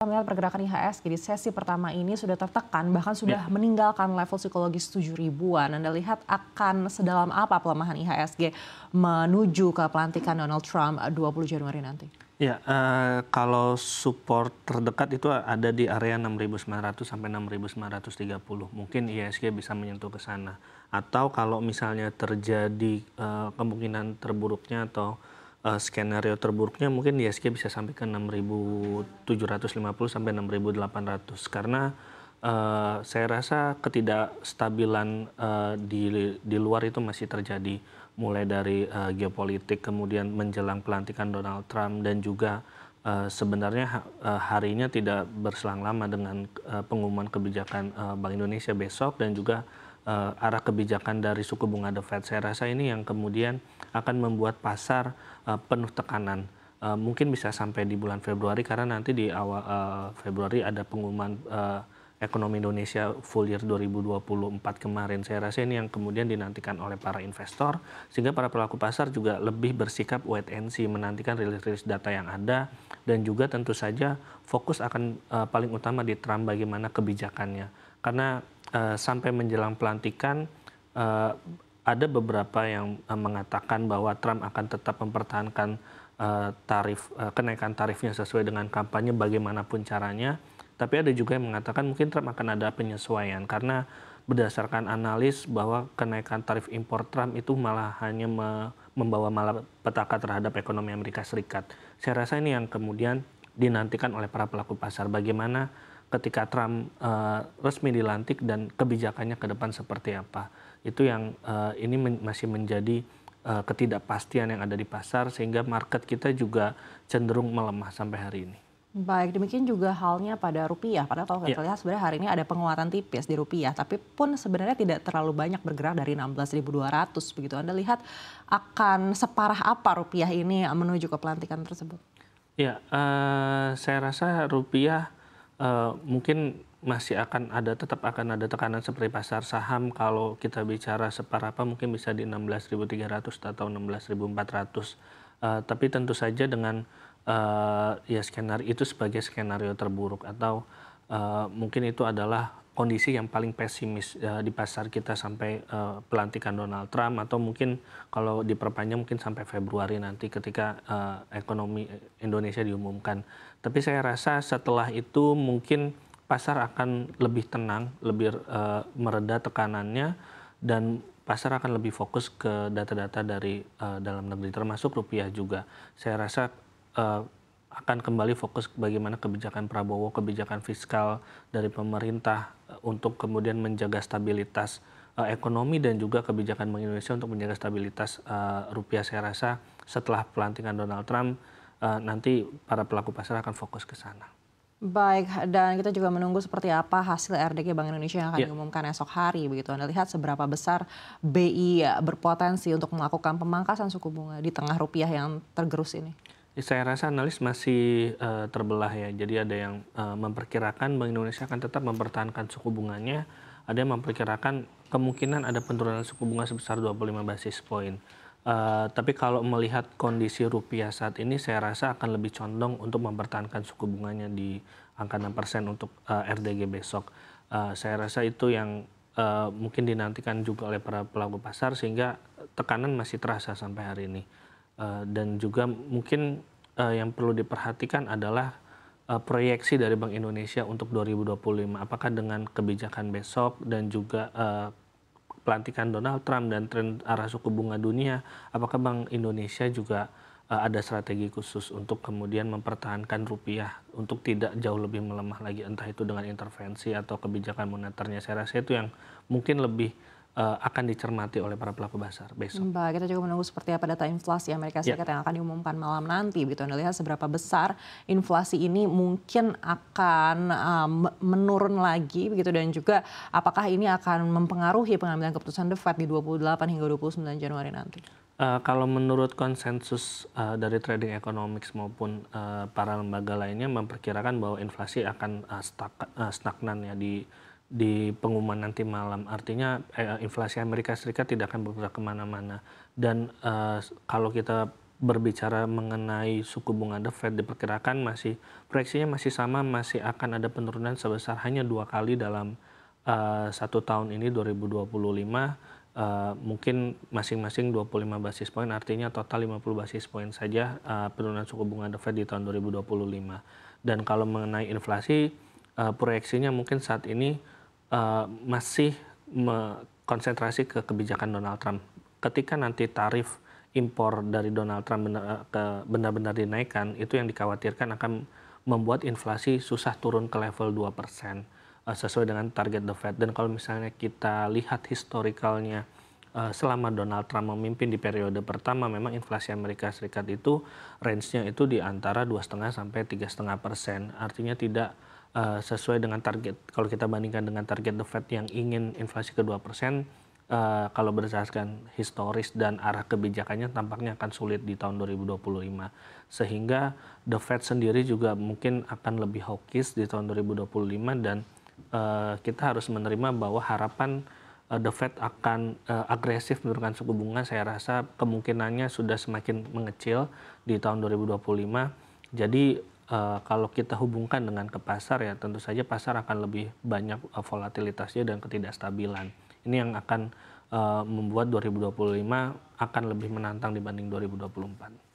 melihat pergerakan IHSG di sesi pertama ini sudah tertekan, bahkan sudah meninggalkan level psikologis 7 ribuan. Anda lihat akan sedalam apa pelemahan IHSG menuju ke pelantikan Donald Trump 20 Januari nanti? Ya, kalau support terdekat itu ada di area 6.900 sampai 6.930. Mungkin IHSG bisa menyentuh ke sana. Atau kalau misalnya terjadi kemungkinan terburuknya atau skenario terburuknya, mungkin IHSG bisa sampai ke 6.750 sampai 6.800. Karena saya rasa ketidakstabilan di luar itu masih terjadi, mulai dari geopolitik, kemudian menjelang pelantikan Donald Trump, dan juga sebenarnya harinya tidak berselang lama dengan pengumuman kebijakan Bank Indonesia besok, dan juga arah kebijakan dari suku bunga The Fed. Saya rasa ini yang kemudian akan membuat pasar penuh tekanan. Mungkin bisa sampai di bulan Februari, karena nanti di awal Februari ada pengumuman ekonomi Indonesia full year 2024 kemarin. Saya rasa ini yang kemudian dinantikan oleh para investor, sehingga para pelaku pasar juga lebih bersikap wait and see, menantikan rilis-rilis data yang ada, dan juga tentu saja fokus akan paling utama di Trump, bagaimana kebijakannya. Karena sampai menjelang pelantikan ada beberapa yang mengatakan bahwa Trump akan tetap mempertahankan kenaikan tarifnya sesuai dengan kampanye bagaimanapun caranya. Tapi ada juga yang mengatakan mungkin Trump akan ada penyesuaian, karena berdasarkan analis bahwa kenaikan tarif impor Trump itu malah hanya membawa malapetaka terhadap ekonomi Amerika Serikat. Saya rasa ini yang kemudian dinantikan oleh para pelaku pasar, bagaimana ketika Trump resmi dilantik dan kebijakannya ke depan seperti apa. Itu yang ini masih menjadi ketidakpastian yang ada di pasar, sehingga market kita juga cenderung melemah sampai hari ini. Baik, demikian juga halnya pada rupiah. Padahal kalau kita lihat sebenarnya hari ini ada penguatan tipis di rupiah, tapi pun sebenarnya tidak terlalu banyak bergerak dari 16.200 begitu. Anda lihat akan separah apa rupiah ini menuju ke pelantikan tersebut? Ya, saya rasa rupiah mungkin masih tetap akan ada tekanan seperti pasar saham. Kalau kita bicara separah apa, mungkin bisa di 16.300 atau 16.400. Tapi tentu saja dengan ya skenario itu sebagai skenario terburuk, atau mungkin itu adalah kondisi yang paling pesimis di pasar kita sampai pelantikan Donald Trump, atau mungkin kalau diperpanjang mungkin sampai Februari nanti ketika ekonomi Indonesia diumumkan. Tapi saya rasa setelah itu mungkin pasar akan lebih tenang, lebih mereda tekanannya, dan pasar akan lebih fokus ke data-data dari dalam negeri, termasuk rupiah juga. Saya rasa akan kembali fokus bagaimana kebijakan Prabowo, kebijakan fiskal dari pemerintah untuk kemudian menjaga stabilitas ekonomi, dan juga kebijakan Bank Indonesia untuk menjaga stabilitas rupiah. Saya rasa setelah pelantikan Donald Trump nanti para pelaku pasar akan fokus ke sana. Baik, dan kita juga menunggu seperti apa hasil RDG Bank Indonesia yang akan diumumkan esok hari. Begitu, Anda lihat seberapa besar BI berpotensi untuk melakukan pemangkasan suku bunga di tengah rupiah yang tergerus ini? Saya rasa analis masih terbelah ya. Jadi ada yang memperkirakan Bank Indonesia akan tetap mempertahankan suku bunganya. Ada yang memperkirakan kemungkinan ada penurunan suku bunga sebesar 25 basis point. Tapi kalau melihat kondisi rupiah saat ini, saya rasa akan lebih condong untuk mempertahankan suku bunganya di angka 6% untuk RDG besok. Saya rasa itu yang mungkin dinantikan juga oleh para pelaku pasar, sehingga tekanan masih terasa sampai hari ini. Dan juga mungkin yang perlu diperhatikan adalah proyeksi dari Bank Indonesia untuk 2025. Apakah dengan kebijakan besok dan juga pelantikan Donald Trump dan tren arah suku bunga dunia, apakah Bank Indonesia juga ada strategi khusus untuk kemudian mempertahankan rupiah untuk tidak jauh lebih melemah lagi, entah itu dengan intervensi atau kebijakan moneternya. Saya rasa itu yang mungkin lebih akan dicermati oleh para pelaku pasar besok. Baik, kita juga menunggu seperti apa data inflasi Amerika Serikat yang akan diumumkan malam nanti. Begitu, Anda lihat seberapa besar inflasi ini mungkin akan menurun lagi, begitu, dan juga apakah ini akan mempengaruhi pengambilan keputusan The Fed di 28 hingga 29 Januari nanti? Kalau menurut konsensus dari Trading Economics maupun para lembaga lainnya memperkirakan bahwa inflasi akan stagnan ya di pengumuman nanti malam. Artinya inflasi Amerika Serikat tidak akan bergerak kemana-mana. Dan kalau kita berbicara mengenai suku bunga The Fed diperkirakan proyeksinya masih sama, masih akan ada penurunan sebesar hanya 2 kali dalam 1 tahun ini 2025, mungkin masing-masing 25 basis poin, artinya total 50 basis poin saja penurunan suku bunga The Fed di tahun 2025. Dan kalau mengenai inflasi, proyeksinya mungkin saat ini masih konsentrasi ke kebijakan Donald Trump. Ketika nanti tarif impor dari Donald Trump benar-benar dinaikkan, itu yang dikhawatirkan akan membuat inflasi susah turun ke level 2% sesuai dengan target The Fed. Dan kalau misalnya kita lihat historikalnya selama Donald Trump memimpin di periode pertama, memang inflasi Amerika Serikat itu range-nya itu di antara 2,5 sampai 3,5%. Artinya tidak sesuai dengan target. Kalau kita bandingkan dengan target The Fed yang ingin inflasi ke 2%, kalau berdasarkan historis dan arah kebijakannya tampaknya akan sulit di tahun 2025. Sehingga The Fed sendiri juga mungkin akan lebih hawkish di tahun 2025 dan kita harus menerima bahwa harapan The Fed akan agresif menurunkan suku bunga, saya rasa kemungkinannya sudah semakin mengecil di tahun 2025. Jadi kalau kita hubungkan dengan ke pasar ya tentu saja pasar akan lebih banyak volatilitasnya dan ketidakstabilan. Ini yang akan membuat 2025 akan lebih menantang dibanding 2024.